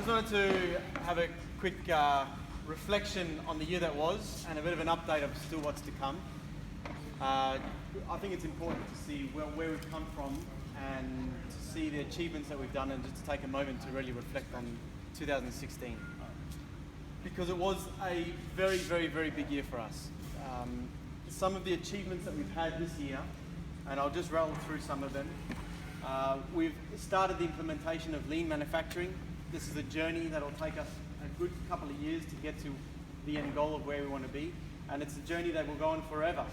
just wanted to have a quick reflection on the year that was and a bit of an update of still what's to come. I think it's important to see where we've come from and to see the achievements that we've done, and just to take a moment to really reflect on 2016. Because it was a very, very, very big year for us. Some of the achievements that we've had this year, and I'll just rattle through some of them. We've started the implementation of lean manufacturing. This is a journey that will take us a good couple of years to get to the end goal of where we want to be, and it's a journey that will go on forever.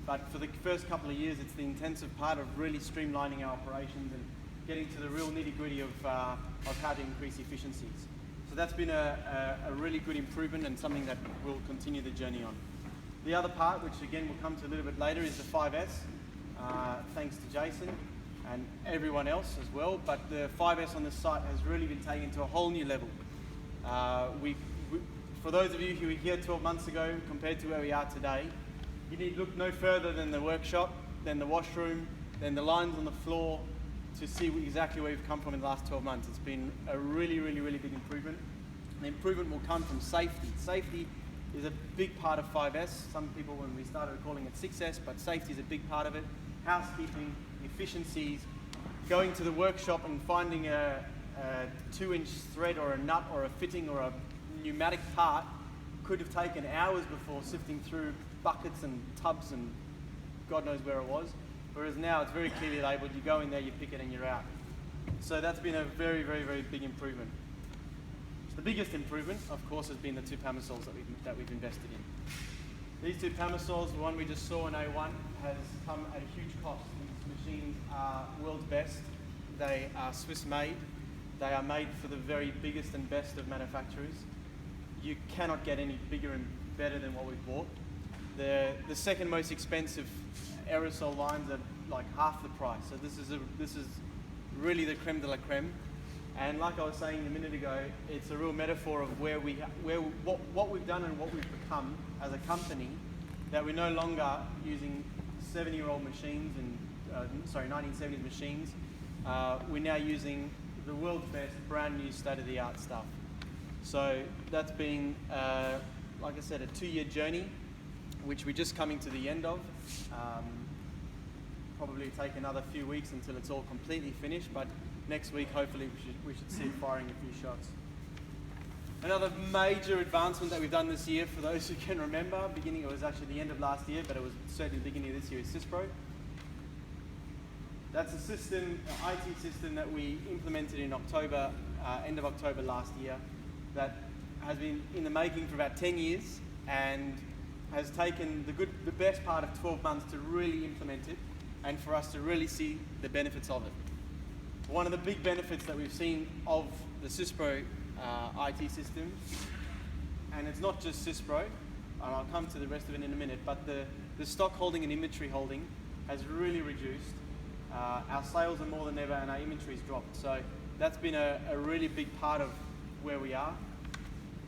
But for the first couple of years, it's the intensive part of really streamlining our operations and getting to the real nitty-gritty of how to increase efficiencies. So that's been a really good improvement and something that we'll continue the journey on. The other part, which again we'll come to a little bit later, is the 5S. Thanks to Jason and everyone else as well, but the 5S on this site has really been taken to a whole new level. For those of you who were here 12 months ago compared to where we are today, you need look no further than the workshop, then the washroom, then the lines on the floor to see exactly where we've come from in the last 12 months. It's been a really, really, really big improvement. The improvement will come from safety. Safety is a big part of 5S. Some people, when we started, were calling it 6S, but safety is a big part of it. Housekeeping, efficiencies, going to the workshop and finding a 2-inch thread or a nut or a fitting or a pneumatic part could have taken hours before, sifting through buckets and tubs and God knows where it was. Whereas now it's very clearly labelled. You go in there, you pick it and you're out. So that's been a very, very, very big improvement. The biggest improvement, of course, has been the 2 Pamasols that we've invested in. These 2 Pamasols, the one we just saw in A1, has come at a huge cost. These machines are world's best. They are Swiss made. They are made for the very biggest and best of manufacturers. You cannot get any bigger and better than what we've bought. The second most expensive aerosol lines are like half the price. So this is really the creme de la creme. And like I was saying a minute ago, it's a real metaphor of what we've done and what we've become as a company, that we're no longer using 70-year-old machines and 1970s machines. We're now using the world's best, brand new, state-of-the-art stuff. So that's been, like I said, a 2-year journey, which we're just coming to the end of. Probably take another few weeks until it's all completely finished, but next week, hopefully, we should see it firing a few shots. Another major advancement that we've done this year, for those who can remember, it was actually the end of last year, but it was certainly the beginning of this year, is CISPRO. That's a system, an IT system that we implemented in October, end of October last year, that has been in the making for about 10 years and has taken the best part of 12 months to really implement it and for us to really see the benefits of it. One of the big benefits that we've seen of the CISPRO IT system, and it's not just CISPRO, and I'll come to the rest of it in a minute, but the stock holding and inventory holding has really reduced. Our sales are more than ever and our inventory's dropped. So that's been a really big part of where we are.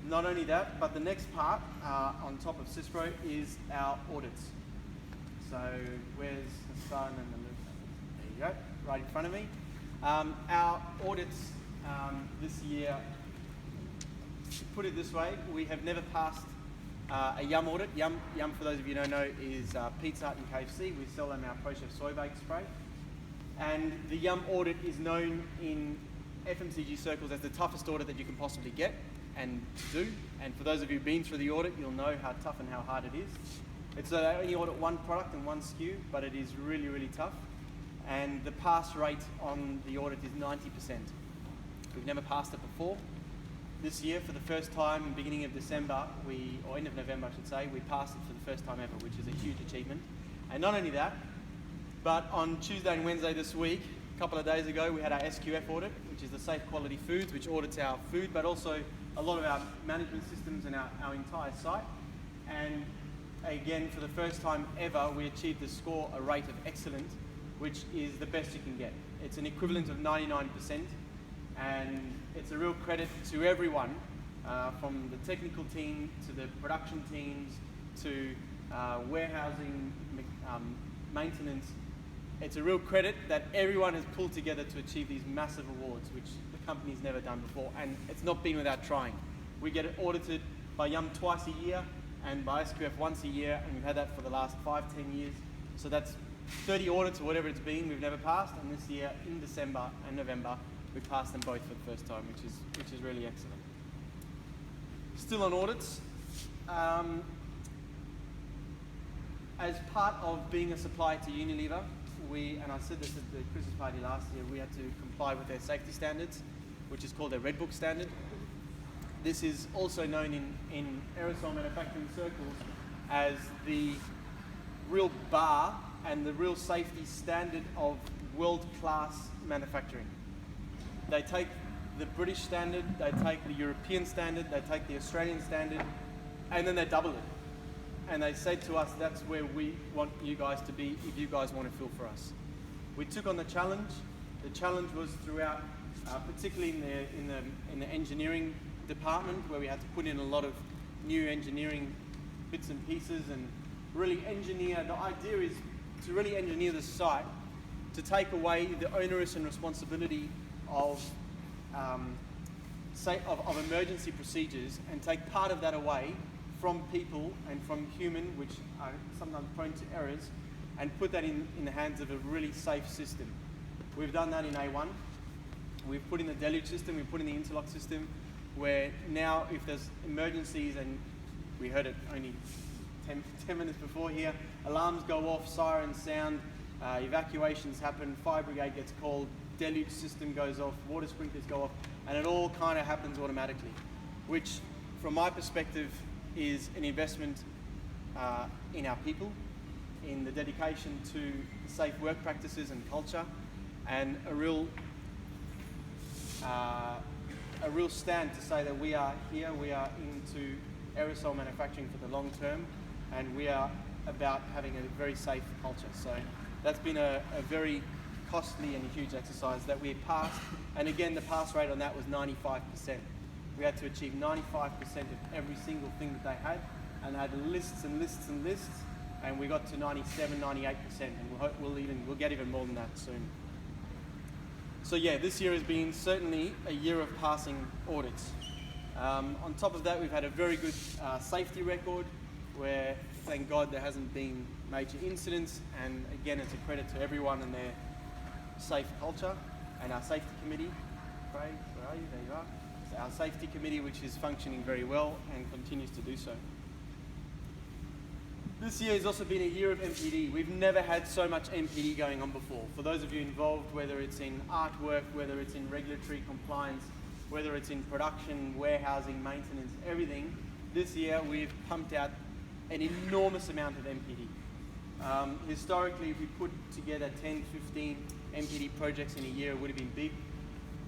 Not only that, but the next part on top of CISPRO is our audits. So where's the sun and the moon? There you go, right in front of me. Our audits this year, to put it this way, we have never passed a Yum audit. Yum, for those of you who don't know, is Pizza Hut and KFC. We sell them our ProChef soy bake spray. And the Yum audit is known in FMCG circles as the toughest audit that you can possibly get and do. And for those of you who've been through the audit, you'll know how tough and how hard it is. It's only audit one product and one SKU, but it is really, really tough. And the pass rate on the audit is 90%. We've never passed it before. This year, for the first time, in the beginning of December, or end of November, I should say, we passed it for the first time ever, which is a huge achievement. And not only that, but on Tuesday and Wednesday this week, a couple of days ago, we had our SQF audit, which is the Safe Quality Foods, which audits our food, but also a lot of our management systems and our entire site. And again, for the first time ever, we achieved a rate of excellent, which is the best you can get. It's an equivalent of 99%, and it's a real credit to everyone, from the technical team to the production teams to warehousing, maintenance. It's a real credit that everyone has pulled together to achieve these massive awards, which company's never done before, and it's not been without trying. We get it audited by Yum twice a year and by SQF once a year, and we've had that for the last 5-10 years. So that's 30 audits or whatever it's been we've never passed, and this year in December and November we passed them both for the first time, which is really excellent. Still on audits, as part of being a supplier to Unilever, and I said this at the Christmas party last year, we had to comply with their safety standards, which is called their Red Book standard. This is also known in aerosol manufacturing circles as the real bar and the real safety standard of world-class manufacturing. They take the British standard, they take the European standard, they take the Australian standard, and then they double it. And they said to us, that's where we want you guys to be if you guys want to fill for us. We took on the challenge. The challenge was throughout, particularly in the engineering department, where we had to put in a lot of new engineering bits and pieces and really engineer. The idea is to really engineer the site to take away the onerous and responsibility of emergency procedures and take part of that away from people and from human, which are sometimes prone to errors, and put that in the hands of a really safe system. We've done that in A1. We've put in the deluge system, we've put in the interlock system, where now if there's emergencies, and we heard it only 10 minutes before here, alarms go off, sirens sound, evacuations happen, fire brigade gets called, deluge system goes off, water sprinklers go off, and it all kind of happens automatically, which from my perspective is an investment in our people, in the dedication to safe work practices and culture, and a real stand to say that we are here, we are into aerosol manufacturing for the long term, and we are about having a very safe culture. So that's been a very costly and a huge exercise that we passed, and again the pass rate on that was 95%. We had to achieve 95% of every single thing that they had, and they had lists and lists and lists, and we got to 97, 98%, and we'll get even more than that soon. So yeah, this year has been certainly a year of passing audits. On top of that, we've had a very good safety record, where thank God there hasn't been major incidents, and again it's a credit to everyone and their safe culture, and our safety committee. Craig, where are you? There you are. So our safety committee, which is functioning very well and continues to do so. This year has also been a year of MPD. We've never had so much MPD going on before. For those of you involved, whether it's in artwork, whether it's in regulatory compliance, whether it's in production, warehousing, maintenance, everything, this year we've pumped out an enormous amount of MPD. Historically, if we put together 10, 15 MPD projects in a year, it would have been big.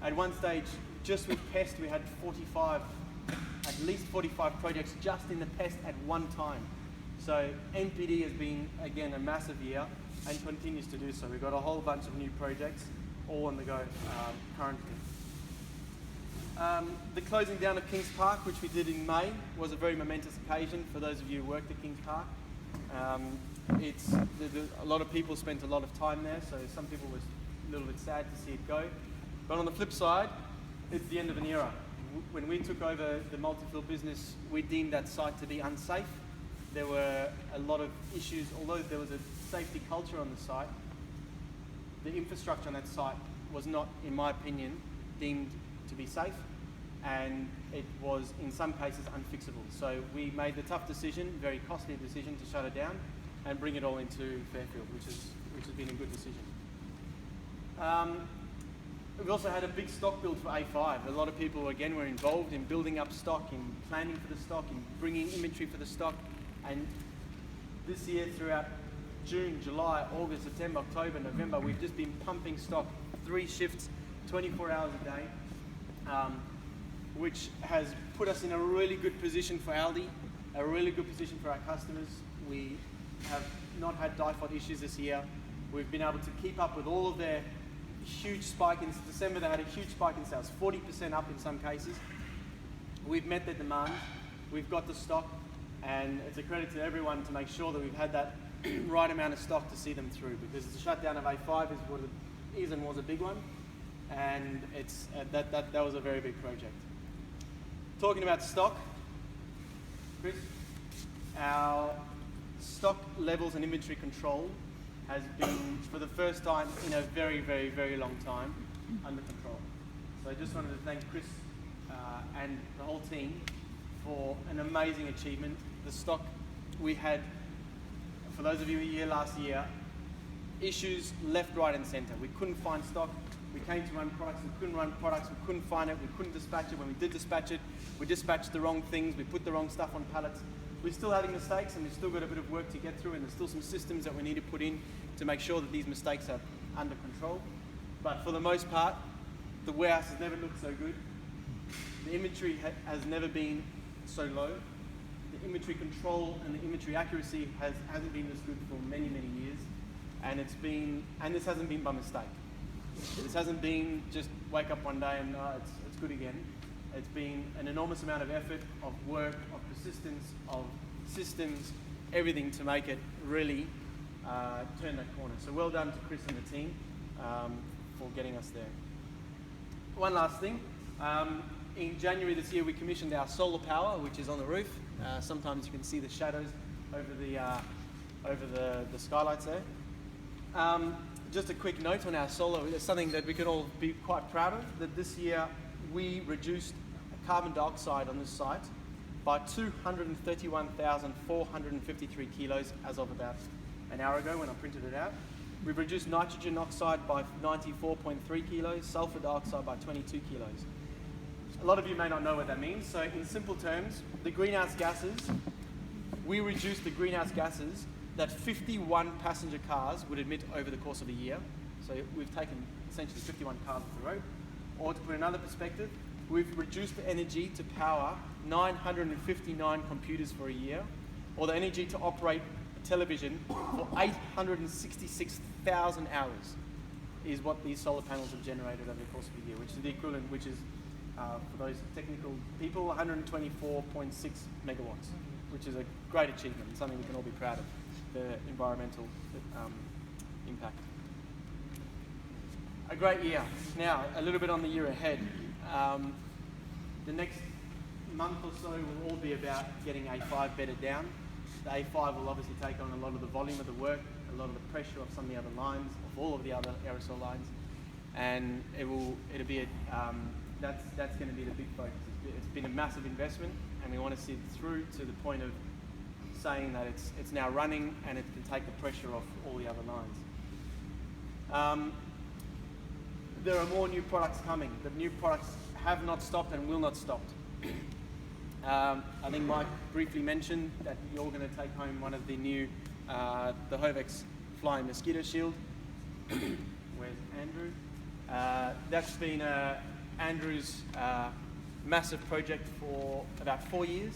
At one stage, just with pest, we had at least 45 projects just in the pest at one time. So NPD has been, again, a massive year and continues to do so. We've got a whole bunch of new projects all on the go currently. The closing down of Kings Park, which we did in May, was a very momentous occasion for those of you who worked at Kings Park. A lot of people spent a lot of time there, so some people were a little bit sad to see it go. But on the flip side, it's the end of an era. When we took over the multi-fill business, we deemed that site to be unsafe. There were a lot of issues, although there was a safety culture on the site, the infrastructure on that site was not, in my opinion, deemed to be safe, and it was in some cases unfixable. So we made the tough decision, very costly decision, to shut it down and bring it all into Fairfield, which has been a good decision. We've also had a big stock build for A5. A lot of people, again, were involved in building up stock, in planning for the stock, in bringing inventory for the stock. And this year, throughout June, July, August, September, October, November, we've just been pumping stock 3 shifts, 24 hours a day, which has put us in a really good position for Aldi, a really good position for our customers. We have not had default issues this year. We've been able to keep up with all of their huge spike in December. They had a huge spike in sales, 40% up in some cases. We've met their demand. We've got the stock, and it's a credit to everyone to make sure that we've had that right amount of stock to see them through, because the shutdown of A5 is what it is and was a big one. and that was a very big project. Talking about stock, Chris, our stock levels and inventory control has been, for the first time in a very, very, very long time, under control. So I just wanted to thank Chris and the whole team for an amazing achievement. The stock we had, for those of you who were here last year, issues left, right and centre. We couldn't find stock. We came to run products, we couldn't run products, we couldn't find it, we couldn't dispatch it. When we did dispatch it, we dispatched the wrong things, we put the wrong stuff on pallets. We're still having mistakes and we've still got a bit of work to get through, and there's still some systems that we need to put in to make sure that these mistakes are under control. But for the most part, the warehouse has never looked so good. The inventory has never been so low. The inventory control and the inventory accuracy hasn't been this good for many, many years. And this hasn't been by mistake. This hasn't been just wake up one day and it's good again. It's been an enormous amount of effort, of work, of persistence, of systems, everything to make it really turn that corner. So well done to Chris and the team for getting us there. One last thing. In January this year, we commissioned our solar power, which is on the roof. Sometimes you can see the shadows over the skylights there. Just a quick note on our solar. It's something that we can all be quite proud of, that this year we reduced carbon dioxide on this site by 231,453 kilos as of about an hour ago when I printed it out. We've reduced nitrogen oxide by 94.3 kilos, sulfur dioxide by 22 kilos. A lot of you may not know what that means. So in simple terms, the greenhouse gases, we reduced the greenhouse gases that 51 passenger cars would emit over the course of a year. So we've taken essentially 51 cars off the road. Or to put another perspective, we've reduced the energy to power 959 computers for a year, or the energy to operate a television for 866,000 hours is what these solar panels have generated over the course of a year, which is the equivalent, which is, for those technical people, 124.6 megawatts, which is a great achievement and something we can all be proud of, the environmental impact. A great year. Now, a little bit on the year ahead. The next month or so will all be about getting A5 bedded down. The A5 will obviously take on a lot of the volume of the work, a lot of the pressure of some of the other lines, of all of the other aerosol lines, and it'll be that's going to be the big focus. It's been a massive investment, and we want to see it through to the point of saying that it's now running and it can take the pressure off all the other lines. There are more new products coming. The new products have not stopped and will not stop. I think Mike briefly mentioned that you're going to take home one of the new, the Hovex Flying Mosquito Shield. Where's Andrew? That's been Andrew's massive project for about 4 years,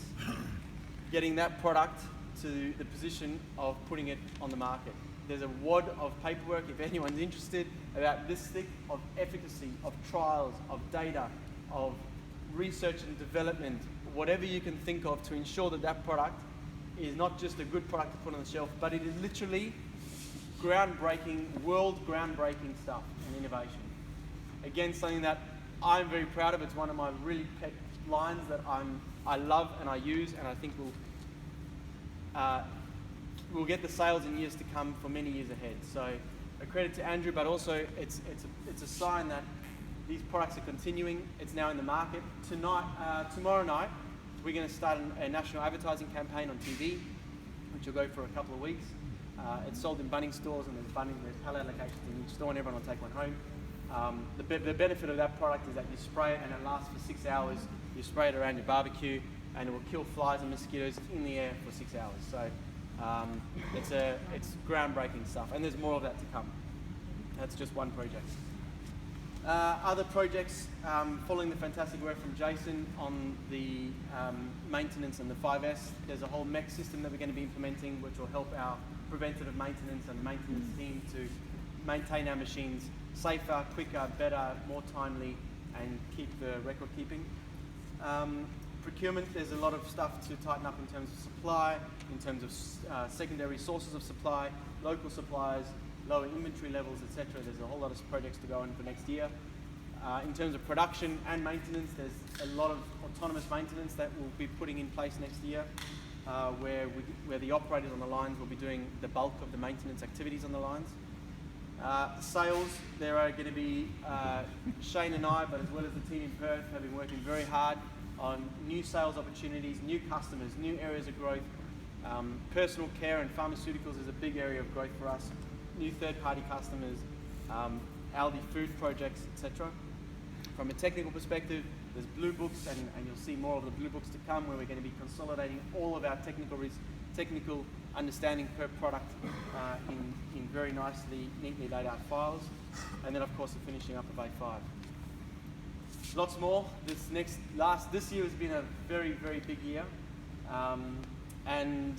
getting that product to the position of putting it on the market. There's a wad of paperwork, if anyone's interested, about this thick of efficacy, of trials, of data, of research and development, whatever you can think of to ensure that that product is not just a good product to put on the shelf, but it is literally groundbreaking, world groundbreaking stuff and innovation. Again, something that I'm very proud of. It's one of my really pet lines that I love and I use, and I think we'll get the sales in years to come for many years ahead. So a credit to Andrew, but also it's a sign that these products are continuing. It's now in the market. Tomorrow night, we're going to start a national advertising campaign on TV, which will go for a couple of weeks. It's sold in Bunnings stores, and there's pallet allocations in each store, and everyone will take one home. The benefit of that product is that you spray it and it lasts for 6 hours. You spray it around your barbecue, and it will kill flies and mosquitoes in the air for 6 hours. So it's groundbreaking stuff, and there's more of that to come. That's just one project. Other projects, following the fantastic work from Jason on the maintenance and the 5S, there's a whole mech system that we're going to be implementing, which will help our preventative maintenance and maintenance team to maintain our machines safer, quicker, better, more timely, and keep the record keeping. Procurement, there's a lot of stuff to tighten up in terms of supply, in terms of secondary sources of supply, local suppliers, lower inventory levels, etc. There's a whole lot of projects to go on for next year. In terms of production and maintenance, there's a lot of autonomous maintenance that we'll be putting in place next year, where the operators on the lines will be doing the bulk of the maintenance activities on the lines. Sales, there are going to be Shane and I, but as well as the team in Perth, have been working very hard on new sales opportunities, new customers, new areas of growth. Personal care and pharmaceuticals is a big area of growth for us. New third-party customers, Aldi food projects, etc. From a technical perspective, there's blue books, and you'll see more of the blue books to come, where we're going to be consolidating all of our technical understanding per product in very neatly laid out files. And then of course the finishing up of A5. Lots more. This year has been a very, very big year. And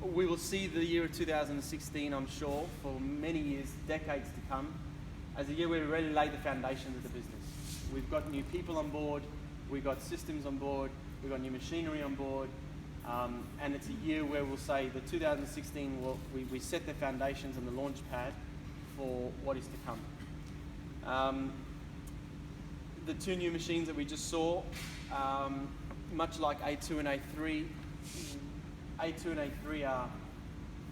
we will see the year of 2016, I'm sure, for many years, decades to come, as a year where we really lay the foundations of the business. We've got new people on board, we've got systems on board, we've got new machinery on board, and it's a year where we'll say that 2016, we set the foundations and the launch pad for what is to come. The two new machines that we just saw, much like A2 and A3, A2 and A3 are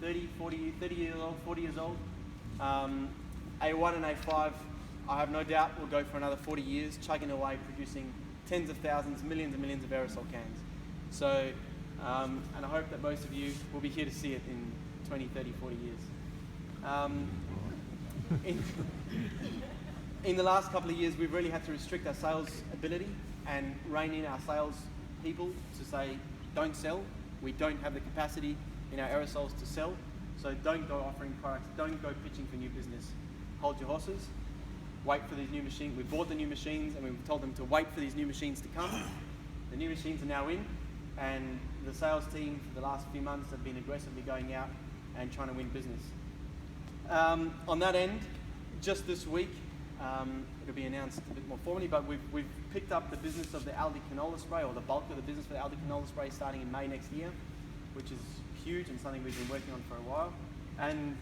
30 years old, 40 years old. A1 and A5, I have no doubt will go for another 40 years, chugging away, producing tens of thousands, millions and millions of aerosol cans. So, and I hope that most of you will be here to see it in 20, 30, 40 years. In the last couple of years, we've really had to restrict our sales ability and rein in our sales people to say, don't sell. We don't have the capacity in our aerosols to sell. So don't go offering products, don't go pitching for new business. Hold your horses, wait for these new machines. We bought the new machines and we've told them to wait for these new machines to come. The new machines are now in, and the sales team for the last few months have been aggressively going out and trying to win business. On that end, just this week, it'll be announced a bit more formally, but we've picked up the business of the Aldi canola spray, or the bulk of the business for the Aldi canola spray, starting in May next year, which is huge and something we've been working on for a while. And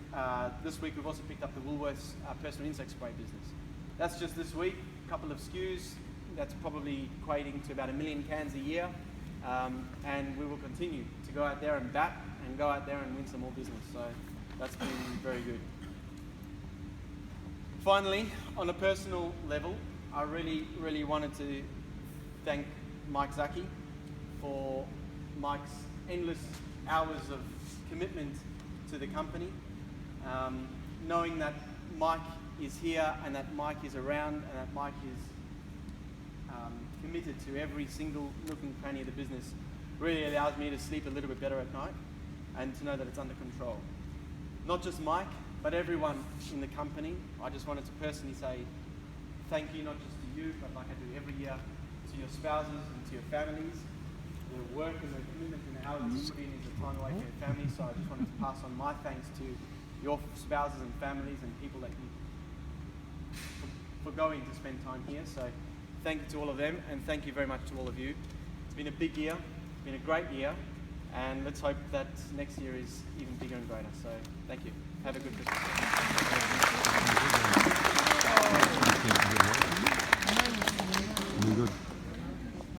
this week we've also picked up the Woolworths personal insect spray business. That's just this week, a couple of SKUs. That's probably equating to about 1 million cans a year. And we will continue to go out there and bat and go out there and win some more business. So that's been very good. Finally, on a personal level, I really, really wanted to thank Marc Xmas for Mike's endless hours of commitment to the company. Knowing that Mike is here and that Mike is around and that Mike is committed to every single nook and cranny of the business really allows me to sleep a little bit better at night and to know that it's under control. Not just Mike, but everyone in the company. I just wanted to personally say thank you, not just to you, but like I do every year, to your spouses and to your families. The work and the commitment and the hours that you put in is a time away from your family, so I just wanted to pass on my thanks to your spouses and families and people that you for going to spend time here. So thank you to all of them, and thank you very much to all of you. It's been a big year, it's been a great year, and let's hope that next year is even bigger and greater. So thank you. Have a good Christmas. Good.